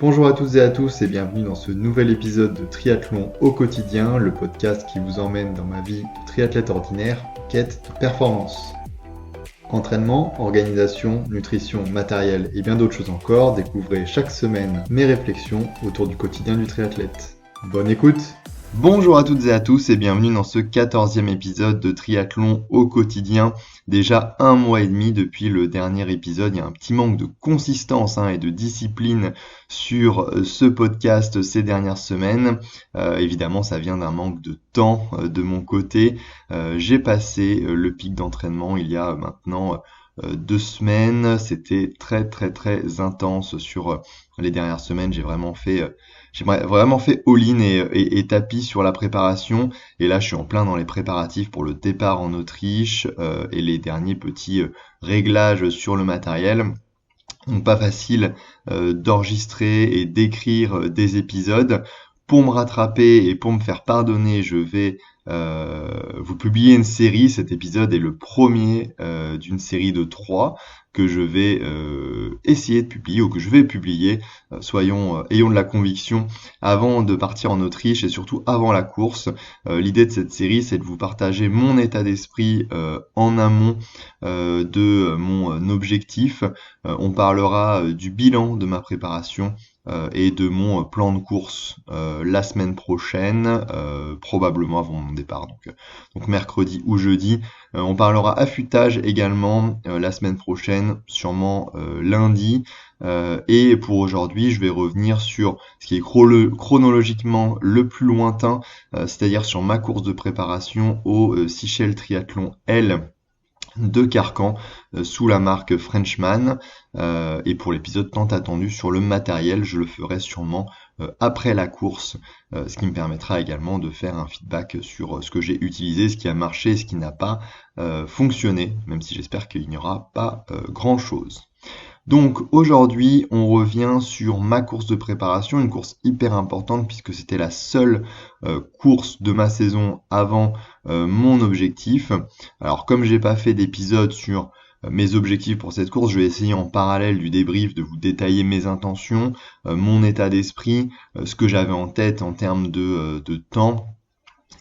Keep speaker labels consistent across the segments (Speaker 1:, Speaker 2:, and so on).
Speaker 1: Bonjour à toutes et à tous et bienvenue dans ce nouvel épisode de Triathlon au quotidien, le podcast qui vous emmène dans ma vie de triathlète ordinaire en quête de performance. Entraînement, organisation, nutrition, matériel et bien d'autres choses encore, découvrez chaque semaine mes réflexions autour du quotidien du triathlète. Bonne écoute! Bonjour à toutes et à tous et bienvenue dans ce 14e épisode de Triathlon au quotidien. Déjà 1 mois et demi depuis le dernier épisode, il y a un petit manque de consistance et de discipline sur ce podcast ces dernières semaines. Évidemment, ça vient d'un manque de temps de mon côté. J'ai passé le pic d'entraînement il y a maintenant 2 semaines. C'était très intense sur les dernières semaines. J'ai vraiment fait all-in et tapis sur la préparation. Et là, je suis en plein dans les préparatifs pour le départ en Autriche et les derniers petits réglages sur le matériel. Donc pas facile d'enregistrer et d'écrire des épisodes. Pour me rattraper et pour me faire pardonner, je vais vous publier une série. Cet épisode est le premier d'une série de 3 que je vais essayer de publier ou que je vais publier. Ayons de la conviction avant de partir en Autriche et surtout avant la course. L'idée de cette série, c'est de vous partager mon état d'esprit en amont de mon objectif. On parlera du bilan de ma préparation et de mon plan de course la semaine prochaine, probablement avant mon départ, donc mercredi ou jeudi. On parlera affûtage également la semaine prochaine, sûrement lundi. Et pour aujourd'hui, je vais revenir sur ce qui est chronologiquement le plus lointain, c'est-à-dire sur ma course de préparation au Seychelles Triathlon L de Carcan sous la marque Frenchman, et pour l'épisode tant attendu sur le matériel, je le ferai sûrement après la course, ce qui me permettra également de faire un feedback sur ce que j'ai utilisé, ce qui a marché et ce qui n'a pas fonctionné, même si j'espère qu'il n'y aura pas grand chose. Donc aujourd'hui, on revient sur ma course de préparation, une course hyper importante puisque c'était la seule course de ma saison avant mon objectif. Alors comme j'ai pas fait d'épisode sur mes objectifs pour cette course, je vais essayer en parallèle du débrief de vous détailler mes intentions, mon état d'esprit, ce que j'avais en tête en termes de temps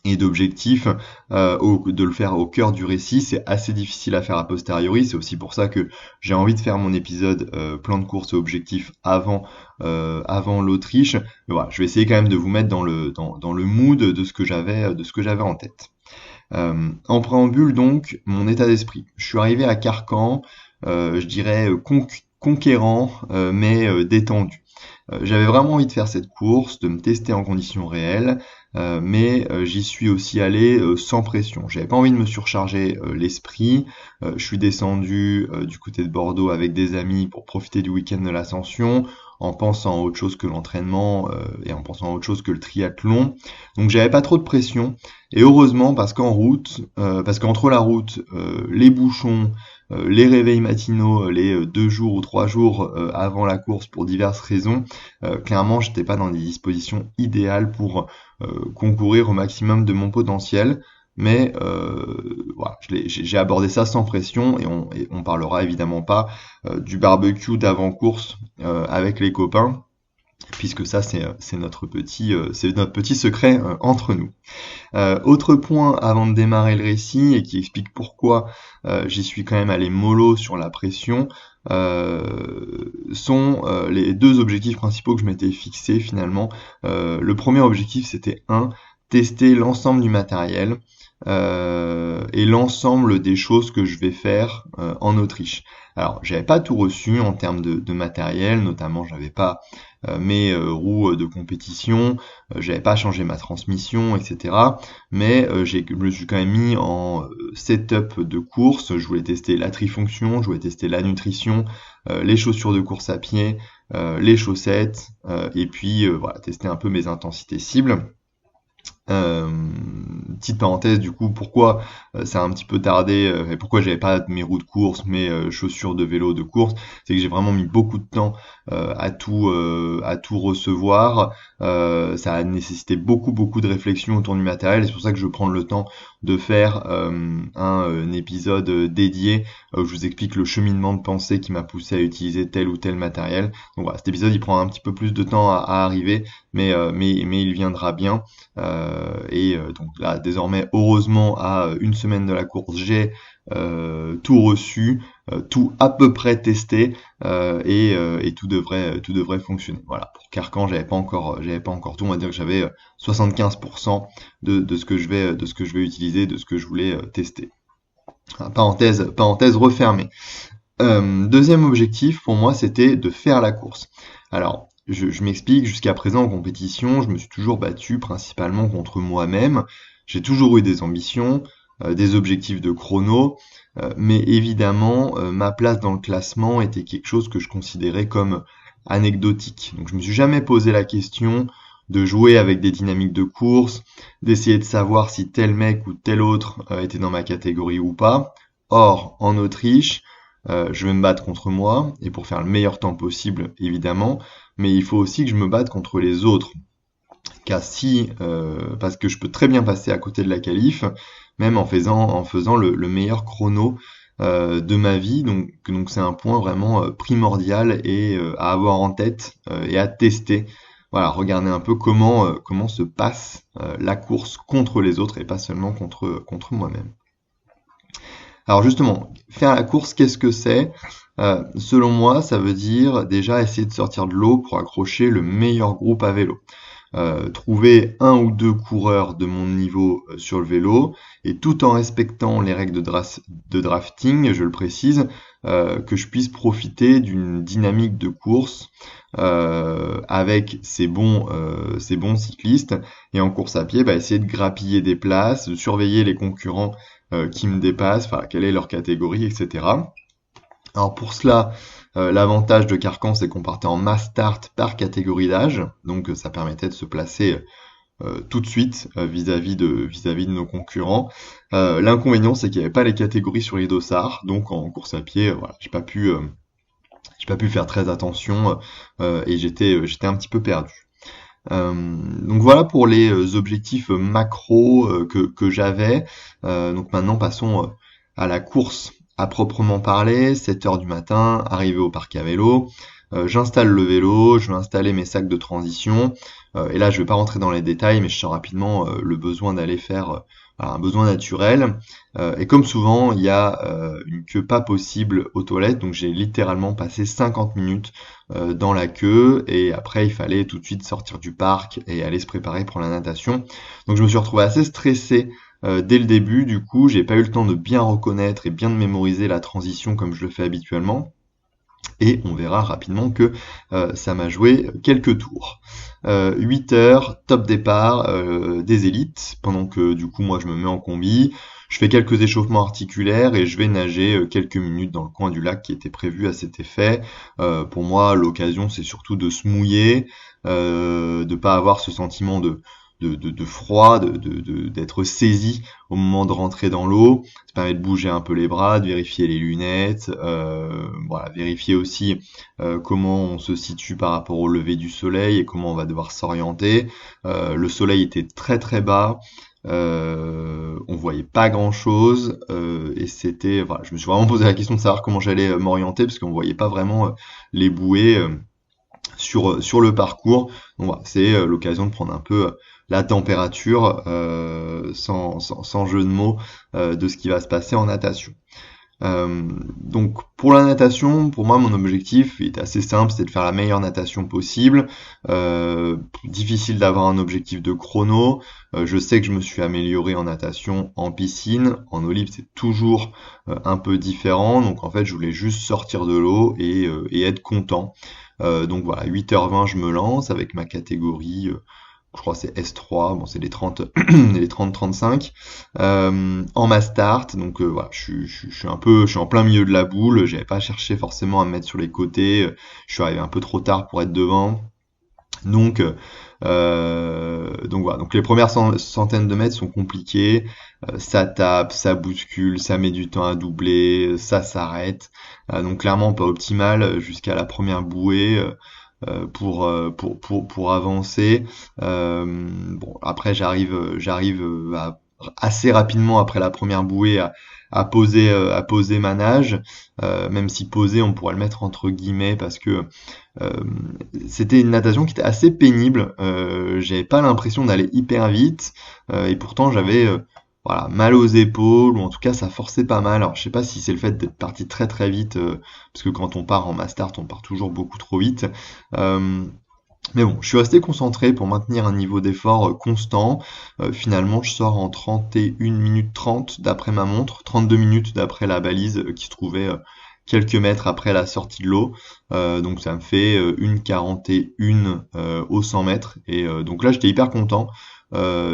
Speaker 1: et d'objectifs, de le faire au cœur du récit. C'est assez difficile à faire a posteriori, c'est aussi pour ça que j'ai envie de faire mon épisode plan de course et objectif avant l'Autriche. Mais voilà, je vais essayer quand même de vous mettre dans le mood de ce que j'avais en tête. En préambule donc, mon état d'esprit. Je suis arrivé à Carcan, je dirais conquérant, mais détendu. J'avais vraiment envie de faire cette course, de me tester en conditions réelles, mais j'y suis aussi allé sans pression. J'avais pas envie de me surcharger l'esprit. Je suis descendu du côté de Bordeaux avec des amis pour profiter du week-end de l'Ascension, en pensant à autre chose que l'entraînement et en pensant à autre chose que le triathlon. Donc j'avais pas trop de pression. Et heureusement parce qu'entre la route, les bouchons, les réveils matinaux, les 2 jours ou 3 jours avant la course pour diverses raisons, clairement j'étais pas dans des dispositions idéales pour concourir au maximum de mon potentiel. Mais voilà, j'ai abordé ça sans pression et on parlera évidemment pas du barbecue d'avant-course avec les copains, puisque ça c'est notre petit secret entre nous. Autre point avant de démarrer le récit et qui explique pourquoi j'y suis quand même allé mollo sur la pression, sont les 2 objectifs principaux que je m'étais fixé finalement. Le premier objectif c'était tester l'ensemble du matériel et l'ensemble des choses que je vais faire en Autriche. Alors j'avais pas tout reçu en termes de matériel, notamment j'avais pas mes roues de compétition, j'avais pas changé ma transmission, etc. Mais je me suis quand même mis en setup de course. Je voulais tester la trifonction, je voulais tester la nutrition, les chaussures de course à pied, les chaussettes, et puis voilà, tester un peu mes intensités cibles. Petite parenthèse, du coup, pourquoi ça a un petit peu tardé et pourquoi j'avais pas mes roues de course, mes chaussures de vélo de course, c'est que j'ai vraiment mis beaucoup de temps à tout recevoir. Ça a nécessité beaucoup de réflexion autour du matériel. Et c'est pour ça que je veux prendre le temps de faire un épisode dédié où je vous explique le cheminement de pensée qui m'a poussé à utiliser tel ou tel matériel. Donc voilà, cet épisode il prend un petit peu plus de temps à arriver, mais il viendra bien. Donc là, désormais, heureusement, à une semaine de la course, j'ai tout reçu, tout à peu près testé, et tout devrait fonctionner. Voilà. Pour Carcan, j'avais pas encore tout. On va dire que j'avais 75% de ce que je vais utiliser, de ce que je voulais tester. Parenthèse refermée. Deuxième objectif pour moi, c'était de faire la course. Alors, je m'explique, jusqu'à présent en compétition, je me suis toujours battu principalement contre moi-même. J'ai toujours eu des ambitions, des objectifs de chrono, mais évidemment, ma place dans le classement était quelque chose que je considérais comme anecdotique. Donc je me suis jamais posé la question de jouer avec des dynamiques de course, d'essayer de savoir si tel mec ou tel autre était dans ma catégorie ou pas. Or, en Autriche, je vais me battre contre moi, et pour faire le meilleur temps possible, évidemment, mais il faut aussi que je me batte contre les autres. Parce que je peux très bien passer à côté de la qualif, même en faisant le meilleur chrono de ma vie, donc c'est un point vraiment primordial et à avoir en tête et à tester. Voilà, regardez un peu comment se passe la course contre les autres et pas seulement contre moi-même. Alors justement, faire la course, qu'est-ce que c'est? Selon moi, ça veut dire déjà essayer de sortir de l'eau pour accrocher le meilleur groupe à vélo. Trouver un ou deux coureurs de mon niveau sur le vélo, et tout en respectant les règles de drafting, je le précise, que je puisse profiter d'une dynamique de course avec ces bons cyclistes, et en course à pied, essayer de grappiller des places, de surveiller les concurrents qui me dépassent, enfin quelle est leur catégorie, etc. Alors pour cela, l'avantage de Carcan, c'est qu'on partait en mass start par catégorie d'âge, donc ça permettait de se placer tout de suite vis-à-vis de nos concurrents. L'inconvénient, c'est qu'il n'y avait pas les catégories sur les dossards, donc en course à pied, voilà, j'ai pas pu faire très attention et j'étais un petit peu perdu. Donc voilà pour les objectifs macro que j'avais. Donc maintenant passons à la course à proprement parler. 7 heures du matin, arrivé au parc à vélo. J'installe le vélo, je vais installer mes sacs de transition. Et là, je vais pas rentrer dans les détails, mais je sens rapidement le besoin d'aller faire un besoin naturel. Et comme souvent, il y a une queue pas possible aux toilettes, donc j'ai littéralement passé 50 minutes dans la queue, et après il fallait tout de suite sortir du parc et aller se préparer pour la natation. Donc je me suis retrouvé assez stressé dès le début, du coup j'ai pas eu le temps de bien reconnaître et bien de mémoriser la transition comme je le fais habituellement. Et on verra rapidement que ça m'a joué quelques tours. 8 heures, top départ des élites, pendant que du coup moi je me mets en combi, je fais quelques échauffements articulaires et je vais nager quelques minutes dans le coin du lac qui était prévu à cet effet. Pour moi, l'occasion c'est surtout de se mouiller, de pas avoir ce sentiment de froid, d'être saisi au moment de rentrer dans l'eau. Ça permet de bouger un peu les bras, de vérifier les lunettes, voilà, vérifier aussi comment on se situe par rapport au lever du soleil et comment on va devoir s'orienter. Le soleil était très très bas, on voyait pas grand chose, et voilà, je me suis vraiment posé la question de savoir comment j'allais m'orienter parce qu'on voyait pas vraiment les bouées sur le parcours. Donc voilà, c'est l'occasion de prendre un peu la température, sans jeu de mots, de ce qui va se passer en natation. Donc pour la natation, pour moi mon objectif est assez simple, c'est de faire la meilleure natation possible. Difficile d'avoir un objectif de chrono. Je sais que je me suis amélioré en natation en piscine, en eau libre c'est toujours un peu différent. Donc en fait je voulais juste sortir de l'eau et être content. Donc voilà, 8h20 je me lance avec ma catégorie, je crois que c'est S3, bon c'est les 30 les 30-35 en ma start. Donc voilà, je suis en plein milieu de la boule, j'avais pas cherché forcément à me mettre sur les côtés, je suis arrivé un peu trop tard pour être devant. Donc voilà, donc les premières centaines de mètres sont compliquées, ça tape, ça bouscule, ça met du temps à doubler, ça s'arrête, donc clairement pas optimal jusqu'à la première bouée pour avancer. Bon après j'arrive assez rapidement après la première bouée à poser ma nage, même si poser on pourrait le mettre entre guillemets parce que euh, c'était une natation qui était assez pénible. J'avais pas l'impression d'aller hyper vite et pourtant j'avais voilà, mal aux épaules ou en tout cas ça forçait pas mal. Alors je sais pas si c'est le fait d'être parti très très vite parce que quand on part en mass start on part toujours beaucoup trop vite. Euh, mais bon, je suis resté concentré pour maintenir un niveau d'effort constant. Finalement, je sors en 31 minutes 30 d'après ma montre, 32 minutes d'après la balise qui se trouvait quelques mètres après la sortie de l'eau. Donc ça me fait une 41 au 100 mètres. Et donc là, j'étais hyper content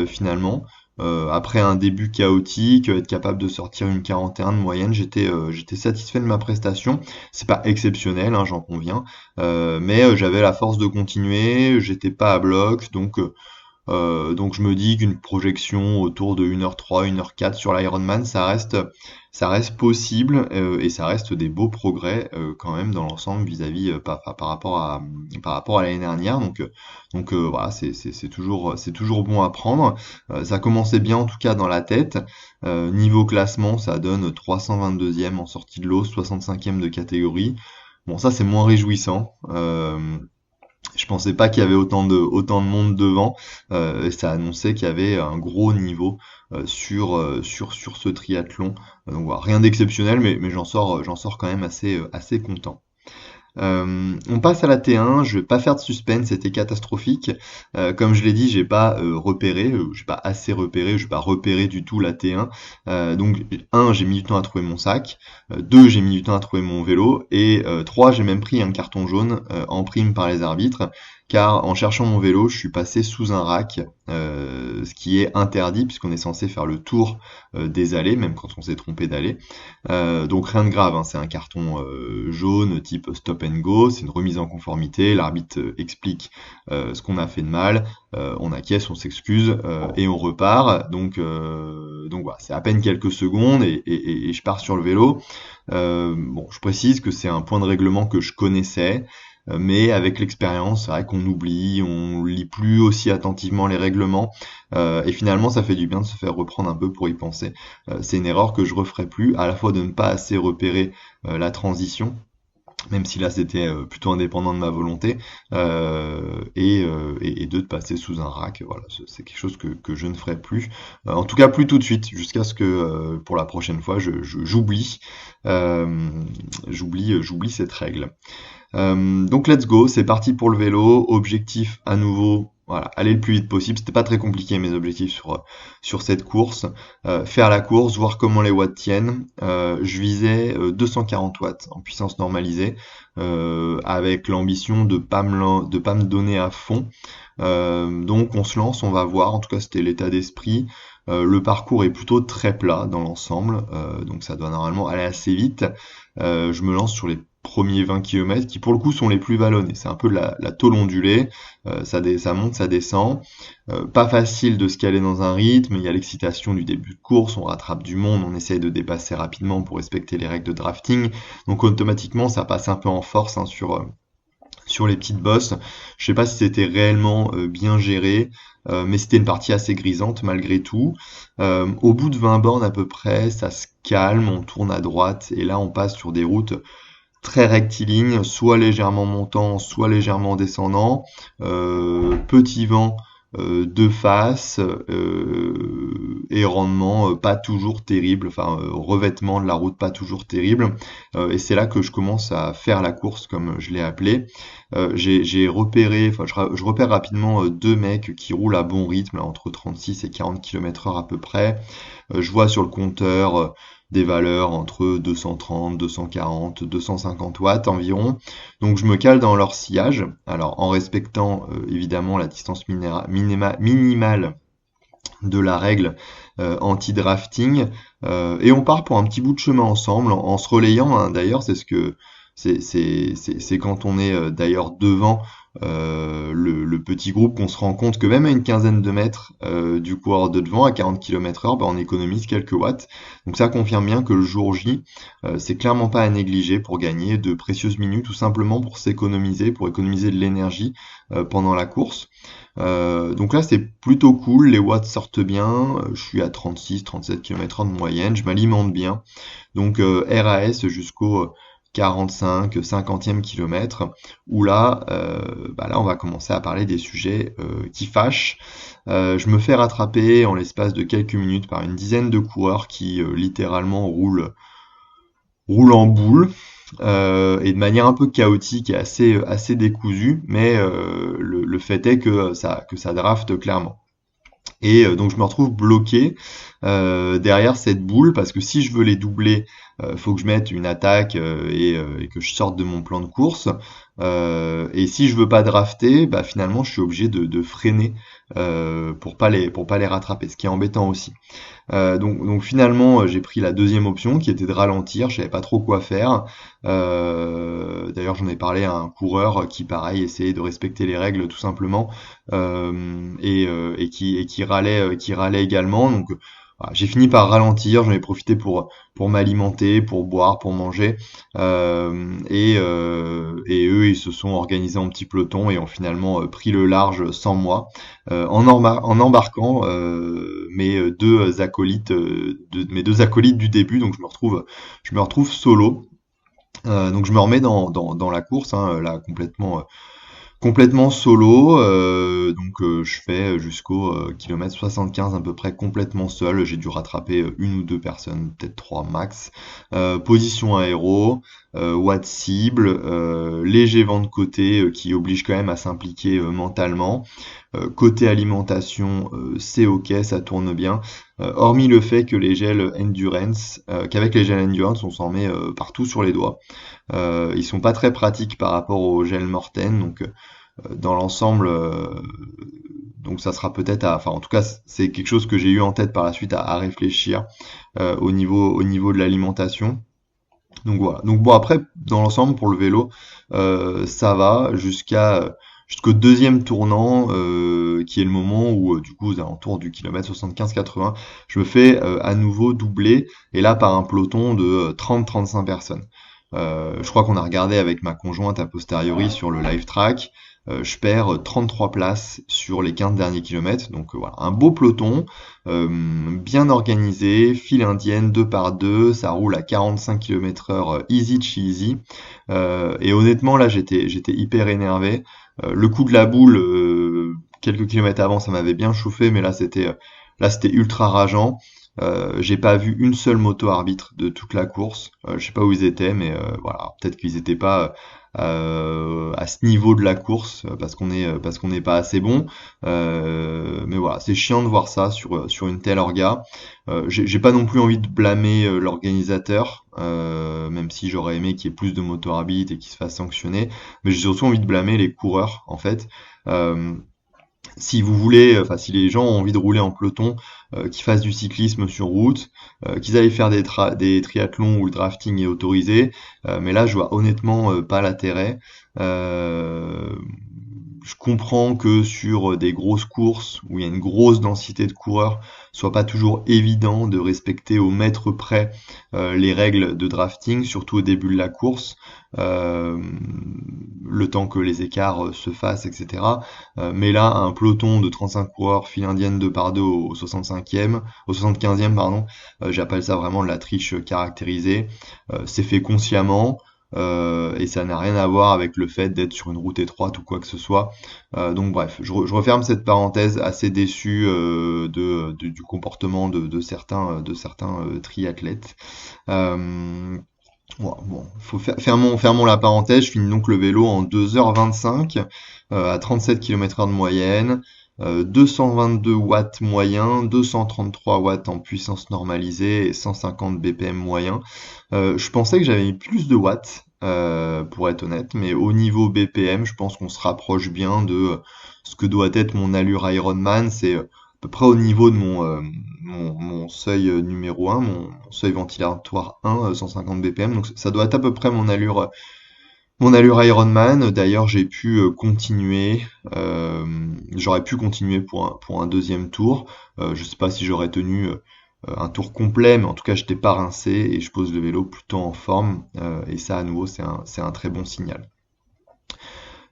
Speaker 1: finalement. Après un début chaotique, être capable de sortir une 41 de moyenne, j'étais satisfait de ma prestation. C'est pas exceptionnel, hein, j'en conviens, mais j'avais la force de continuer, j'étais pas à bloc, donc je me dis qu'une projection autour de 1h03, 1h04 sur l'Ironman, ça reste possible et ça reste des beaux progrès quand même dans l'ensemble vis-à-vis par rapport à l'année dernière. Voilà, c'est toujours bon à prendre. Ça commençait bien en tout cas dans la tête. Niveau classement, ça donne 322e en sortie de l'eau, 65e de catégorie. Bon, ça c'est moins réjouissant. Je pensais pas qu'il y avait autant de monde devant. Et ça annonçait qu'il y avait un gros niveau sur ce triathlon. Donc voilà, rien d'exceptionnel, mais j'en sors quand même assez content. On passe à la T1, je vais pas faire de suspense, c'était catastrophique. Comme je l'ai dit, j'ai pas assez repéré, j'ai pas repéré du tout la T1. Donc j'ai mis du temps à trouver mon sac, 2, j'ai mis du temps à trouver mon vélo, et 3, j'ai même pris un carton jaune en prime par les arbitres, car en cherchant mon vélo, je suis passé sous un rack, ce qui est interdit puisqu'on est censé faire le tour des allées, même quand on s'est trompé d'allée. Donc rien de grave, hein, c'est un carton jaune type stop and go, c'est une remise en conformité, l'arbitre explique ce qu'on a fait de mal, on acquiesce, on s'excuse et on repart. Donc voilà, c'est à peine quelques secondes et je pars sur le vélo. Bon, je précise que c'est un point de règlement que je connaissais, mais avec l'expérience, c'est vrai qu'on oublie, on lit plus aussi attentivement les règlements, et finalement ça fait du bien de se faire reprendre un peu pour y penser. C'est une erreur que je referai plus, à la fois de ne pas assez repérer la transition, même si là c'était plutôt indépendant de ma volonté, et de passer sous un rack. Voilà, c'est quelque chose que je ne ferai plus. En tout cas, plus tout de suite, jusqu'à ce que pour la prochaine fois, euh, j'oublie cette règle. Donc let's go, c'est parti pour le vélo. Objectif à nouveau, voilà, aller le plus vite possible. C'était pas très compliqué mes objectifs sur cette course. Faire la course, voir comment les watts tiennent. Je visais 240 watts en puissance normalisée, avec l'ambition de pas me donner à fond. Donc on se lance, on va voir. En tout cas, c'était l'état d'esprit. Le parcours est plutôt très plat dans l'ensemble, donc ça doit normalement aller assez vite. Je me lance sur les premiers 20 km qui pour le coup sont les plus vallonnés. C'est un peu la tôle ondulée, ça monte, ça descend. Pas facile de se caler dans un rythme, il y a l'excitation du début de course, on rattrape du monde, on essaye de dépasser rapidement pour respecter les règles de drafting. Donc automatiquement ça passe un peu en force hein, sur les petites bosses. Je sais pas si c'était réellement bien géré, mais c'était une partie assez grisante malgré tout. Au bout de 20 bornes à peu près, ça se calme, on tourne à droite et là on passe sur des routes très rectiligne, soit légèrement montant, soit légèrement descendant, petit vent de face et rendement pas toujours terrible, enfin revêtement de la route pas toujours terrible. Et c'est là que je commence à faire la course comme je l'ai appelé. J'ai repéré, enfin je repère rapidement deux mecs qui roulent à bon rythme, là, entre 36 et 40 km/h à peu près. Je vois sur le compteur des valeurs entre 230, 240, 250 watts environ. Donc je me cale dans leur sillage, alors en respectant évidemment la distance minimale de la règle anti-drafting, et on part pour un petit bout de chemin ensemble, en se relayant, hein. D'ailleurs c'est ce que C'est quand on est d'ailleurs devant le petit groupe qu'on se rend compte que même à une quinzaine de mètres du coureur de devant, à 40 km/h, on économise quelques watts. Donc ça confirme bien que le jour J, c'est clairement pas à négliger pour gagner de précieuses minutes, tout simplement pour économiser de l'énergie pendant la course. Donc là, c'est plutôt cool, les watts sortent bien, je suis à 36-37 km/h de moyenne, je m'alimente bien. Donc RAS jusqu'au 45, 50e kilomètre, où là on va commencer à parler des sujets qui fâchent. Je me fais rattraper en l'espace de quelques minutes par une dizaine de coureurs qui littéralement roulent en boule. Et de manière un peu chaotique et assez décousue, mais le fait est que ça drafte clairement. Et donc je me retrouve bloqué derrière cette boule parce que si je veux les doubler, faut que je mette une attaque et que je sorte de mon plan de course. Et si je veux pas drafter, bah finalement je suis obligé de freiner pour pas les rattraper, ce qui est embêtant aussi. Donc finalement, j'ai pris la deuxième option qui était de ralentir. Je savais pas trop quoi faire. D'ailleurs, j'en ai parlé à un coureur qui, pareil, essayait de respecter les règles tout simplement et qui râlait également. Donc voilà, j'ai fini par ralentir. J'en ai profité pour m'alimenter, pour boire, pour manger. Et eux, ils se sont organisés en petits pelotons et ont finalement pris le large sans moi en embarquant mes deux acolytes du début, donc je me retrouve solo. Donc je me remets dans la course, hein, là complètement solo. Je fais jusqu'au kilomètre 75 à peu près complètement seul. J'ai dû rattraper une ou deux personnes, peut-être trois max. Position aéro, watt cible, léger vent de côté qui oblige quand même à s'impliquer mentalement. Côté alimentation, c'est ok, ça tourne bien. Hormis le fait que qu'avec les gels endurance, on s'en met partout sur les doigts. Ils sont pas très pratiques par rapport aux gels Morten, donc dans l'ensemble, donc ça sera peut-être enfin en tout cas c'est quelque chose que j'ai eu en tête par la suite à réfléchir au niveau de l'alimentation. Donc voilà. Donc bon après dans l'ensemble pour le vélo ça va jusqu'au deuxième tournant qui est le moment où du coup aux alentours du kilomètre 75-80 je me fais à nouveau doubler et là par un peloton de 30-35 personnes. Je crois qu'on a regardé avec ma conjointe a posteriori sur le live track. Je perds 33 places sur les 15 derniers kilomètres. Donc voilà, un beau peloton, bien organisé, file indienne 2 par 2, ça roule à 45 km/h easy cheesy. Et honnêtement là j'étais hyper énervé. Le coup de la boule, quelques kilomètres avant, ça m'avait bien chauffé, mais là c'était ultra rageant. J'ai pas vu une seule moto arbitre de toute la course. Je sais pas où ils étaient, mais voilà, peut-être qu'ils étaient pas à ce niveau de la course parce qu'on n'est pas assez bon. Mais voilà, c'est chiant de voir ça sur une telle orga. J'ai pas non plus envie de blâmer l'organisateur, même si j'aurais aimé qu'il y ait plus de moto arbitres et qu'il se fasse sanctionner. Mais j'ai surtout envie de blâmer les coureurs en fait. Euh, Si vous voulez, enfin si les gens ont envie de rouler en peloton, qu'ils fassent du cyclisme sur route, qu'ils aillent faire des triathlons où le drafting est autorisé, mais là je vois honnêtement pas l'intérêt. Euh, je comprends que sur des grosses courses où il y a une grosse densité de coureurs, soit pas toujours évident de respecter au mètre près les règles de drafting, surtout au début de la course, euh, le temps que les écarts se fassent, etc. Mais là, un peloton de 35 coureurs, file indienne 2 par 2 au 65e, au 75e, pardon, j'appelle ça vraiment de la triche caractérisée. C'est fait consciemment. Et ça n'a rien à voir avec le fait d'être sur une route étroite ou quoi que ce soit. Donc bref, je referme cette parenthèse assez déçu du comportement de certains triathlètes. Ouais, bon, faut fermons la parenthèse. Je finis donc le vélo en 2h25 à 37 km/h de moyenne, 222 watts moyen, 233 watts en puissance normalisée et 150 BPM moyen. Je pensais que j'avais mis plus de watts, pour être honnête, mais au niveau BPM, je pense qu'on se rapproche bien de ce que doit être mon allure Ironman. C'est à peu près au niveau de mon seuil numéro 1, mon seuil ventilatoire 1, 150 BPM. Donc ça doit être à peu près mon allure Mon allure Ironman, d'ailleurs, j'ai pu continuer. J'aurais pu continuer pour un deuxième tour. Je sais pas si j'aurais tenu un tour complet, mais en tout cas, j'étais pas rincé et je pose le vélo plutôt en forme. Et ça, à nouveau, c'est un très bon signal.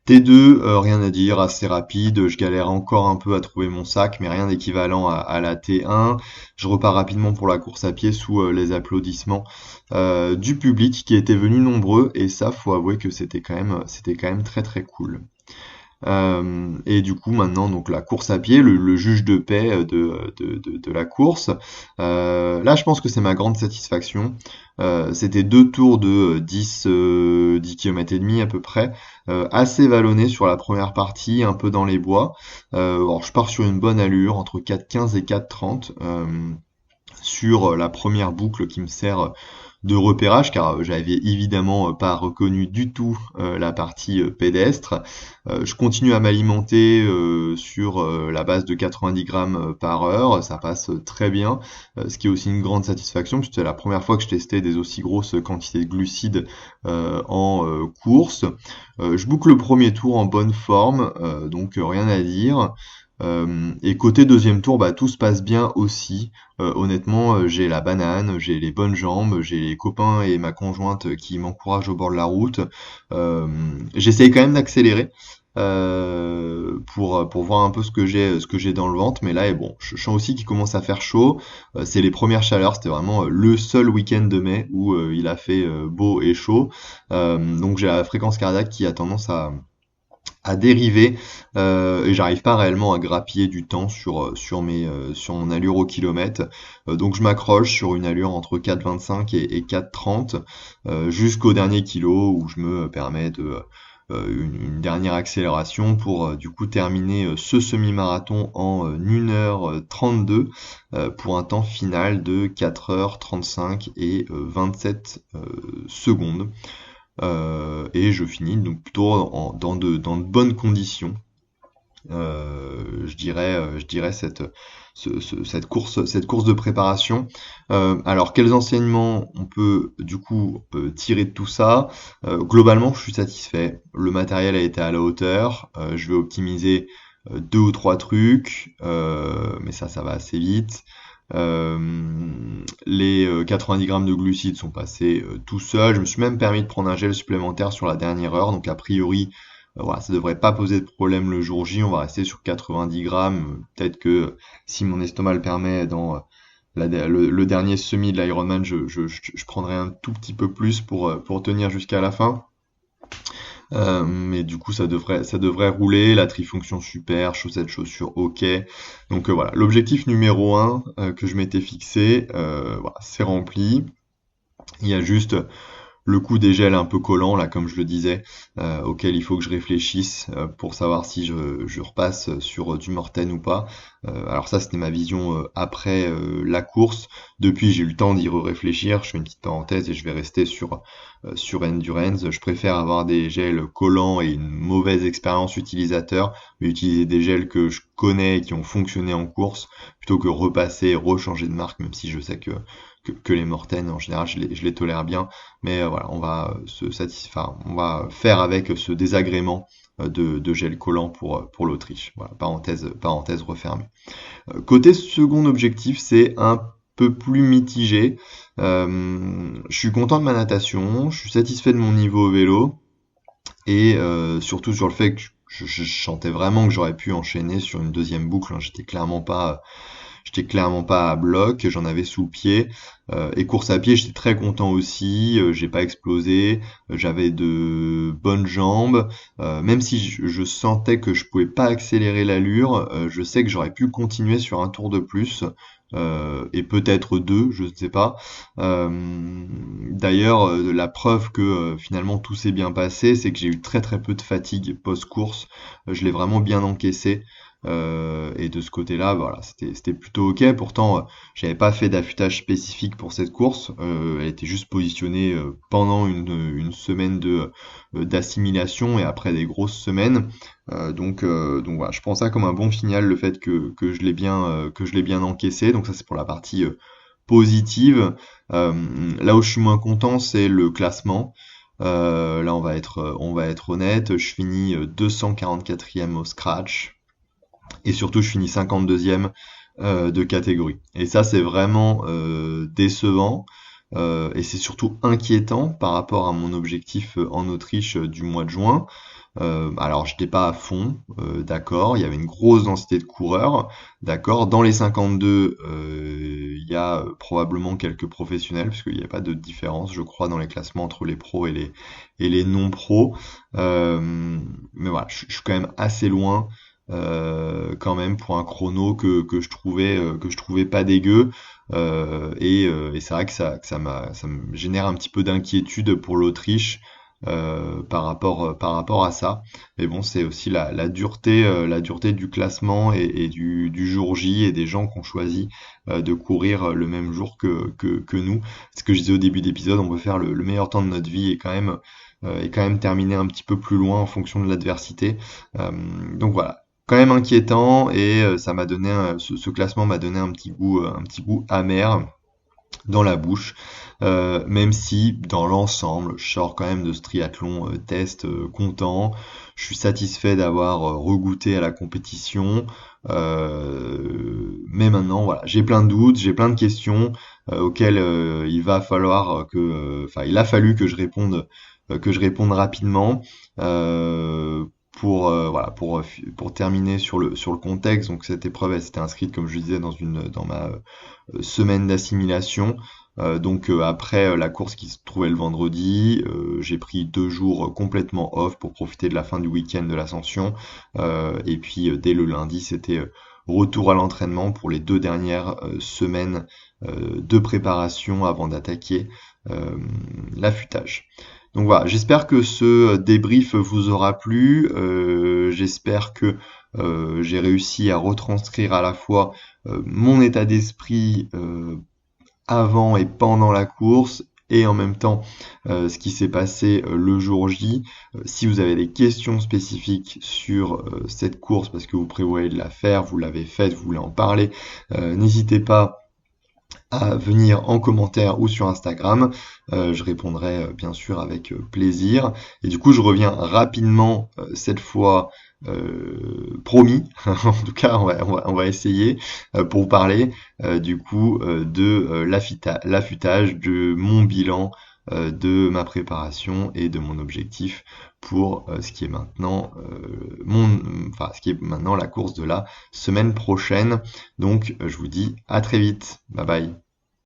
Speaker 1: T2, rien à dire, assez rapide. Je galère encore un peu à trouver mon sac, mais rien d'équivalent à la T1. Je repars rapidement pour la course à pied sous les applaudissements du public qui était venu nombreux. Et ça, faut avouer que c'était quand même très très cool. Et du coup, maintenant, donc la course à pied, le juge de paix de la course. Là, je pense que c'est ma grande satisfaction. C'était 2 tours de 10 km et demi à peu près, assez vallonné sur la première partie, un peu dans les bois. Alors, je pars sur une bonne allure, entre 4,15 et 4,30 sur la première boucle qui me sert de repérage, car j'avais évidemment pas reconnu du tout la partie pédestre. Je continue à m'alimenter sur la base de 90 grammes par heure, ça passe très bien, ce qui est aussi une grande satisfaction, puisque c'était la première fois que je testais des aussi grosses quantités de glucides en course. Je boucle le premier tour en bonne forme, donc rien à dire. Et côté deuxième tour, bah, tout se passe bien aussi. Honnêtement, j'ai la banane, j'ai les bonnes jambes, j'ai les copains et ma conjointe qui m'encouragent au bord de la route. Euh, J'essaye quand même d'accélérer pour voir un peu ce que j'ai dans le ventre. Mais là, et bon, je sens aussi qu'il commence à faire chaud. C'est les premières chaleurs. C'était vraiment le seul week-end de mai où il a fait beau et chaud. Donc j'ai la fréquence cardiaque qui a tendance à dériver et j'arrive pas réellement à grappiller du temps sur mon allure au kilomètre. Donc je m'accroche sur une allure entre 4,25 et 4,30 jusqu'au dernier kilo où je me permets de une dernière accélération pour du coup terminer ce semi-marathon en 1h32 pour un temps final de 4h35 et 27 secondes. Et je finis donc plutôt dans de bonnes conditions. Je dirais cette course de préparation. Alors quels enseignements on peut du coup tirer de tout ça? Globalement, je suis satisfait. Le matériel a été à la hauteur. Je vais optimiser 2 ou 3 trucs, mais ça va assez vite. Les 90 grammes de glucides sont passés tout seuls. Je me suis même permis de prendre un gel supplémentaire sur la dernière heure, donc a priori, voilà, ça devrait pas poser de problème le jour J. On va rester sur 90 grammes. Peut-être que si mon estomac le permet, dans le dernier semi de l'Ironman, je prendrai un tout petit peu plus pour tenir jusqu'à la fin. Mais du coup, ça devrait rouler. La trifonction super, chaussettes, chaussures, ok. Donc voilà, l'objectif numéro un que je m'étais fixé, voilà, c'est rempli. Il y a juste le coup des gels un peu collants, là, comme je le disais, auquel il faut que je réfléchisse pour savoir si je repasse sur du Morten ou pas. Alors ça, c'était ma vision après la course. Depuis, j'ai eu le temps d'y réfléchir. Je fais une petite parenthèse et je vais rester sur Endurance. Je préfère avoir des gels collants et une mauvaise expérience utilisateur, mais utiliser des gels que je connais et qui ont fonctionné en course, plutôt que repasser et rechanger de marque, même si je sais que les Morten, en général, je les tolère bien. Mais voilà, on va on va faire avec ce désagrément de gel collant pour l'Autriche. Voilà, parenthèse refermée. Côté second objectif, c'est un peu plus mitigé. Je suis content de ma natation, je suis satisfait de mon niveau au vélo, et surtout sur le fait que je sentais vraiment que j'aurais pu enchaîner sur une deuxième boucle, hein. J'étais clairement pas à bloc, j'en avais sous le pied. Et course à pied, j'étais très content aussi, j'ai pas explosé, j'avais de bonnes jambes. Même si je sentais que je pouvais pas accélérer l'allure, je sais que j'aurais pu continuer sur un tour de plus. Et peut-être deux, je ne sais pas. D'ailleurs, la preuve que finalement tout s'est bien passé, c'est que j'ai eu très très peu de fatigue post-course. Je l'ai vraiment bien encaissé. Et de ce côté-là, voilà, c'était plutôt ok. Pourtant, j'avais pas fait d'affûtage spécifique pour cette course. Elle était juste positionnée pendant une semaine d'assimilation et après des grosses semaines. Donc voilà, je prends ça comme un bon signal, le fait que je l'ai bien encaissé. Donc ça, c'est pour la partie positive. Là où je suis moins content, c'est le classement. Là, on va être honnête, je finis 244e au scratch et surtout je finis 52e de catégorie. Et ça, c'est vraiment décevant et c'est surtout inquiétant par rapport à mon objectif en Autriche du mois de juin. Alors, j'étais pas à fond, d'accord. Il y avait une grosse densité de coureurs, d'accord. Dans les 52, il y a probablement quelques professionnels, puisqu'il n'y a pas de différence, je crois, dans les classements entre les pros et les non-pros. Mais voilà, je suis quand même assez loin, quand même, pour un chrono que je trouvais pas dégueu. Et c'est vrai que ça me génère un petit peu d'inquiétude pour l'Autriche par rapport à ça. Mais bon, c'est aussi la dureté du classement et du jour J et des gens qui ont choisi de courir le même jour que nous. Ce que je disais au début d'épisode, on peut faire le meilleur temps de notre vie et quand même terminer un petit peu plus loin en fonction de l'adversité. Donc voilà. Quand même inquiétant et ça m'a donné ce classement m'a donné un petit goût amer dans la bouche, même si dans l'ensemble, je sors quand même de ce triathlon test content. Je suis satisfait d'avoir regoûté à la compétition, mais maintenant, voilà, j'ai plein de doutes, j'ai plein de questions auxquelles il va falloir enfin, il a fallu que je réponde rapidement. Voilà, pour terminer sur le contexte, donc cette épreuve elle s'était inscrite comme je le disais dans ma semaine d'assimilation. Donc après la course qui se trouvait le vendredi, j'ai pris 2 jours complètement off pour profiter de la fin du week-end de l'ascension. Et puis dès le lundi, c'était retour à l'entraînement pour les 2 dernières semaines de préparation avant d'attaquer l'affûtage. Donc voilà, j'espère que ce débrief vous aura plu. J'espère que j'ai réussi à retranscrire à la fois mon état d'esprit avant et pendant la course et en même temps ce qui s'est passé le jour J. Si vous avez des questions spécifiques sur cette course parce que vous prévoyez de la faire, vous l'avez faite, vous voulez en parler, n'hésitez pas à venir en commentaire ou sur Instagram. Je répondrai bien sûr avec plaisir. Et du coup, je reviens rapidement cette fois, promis. En tout cas, on va essayer pour vous parler du coup de l'affûtage, de mon bilan, de ma préparation et de mon objectif pour ce qui est maintenant ce qui est maintenant la course de la semaine prochaine. Donc, je vous dis à très vite. Bye bye.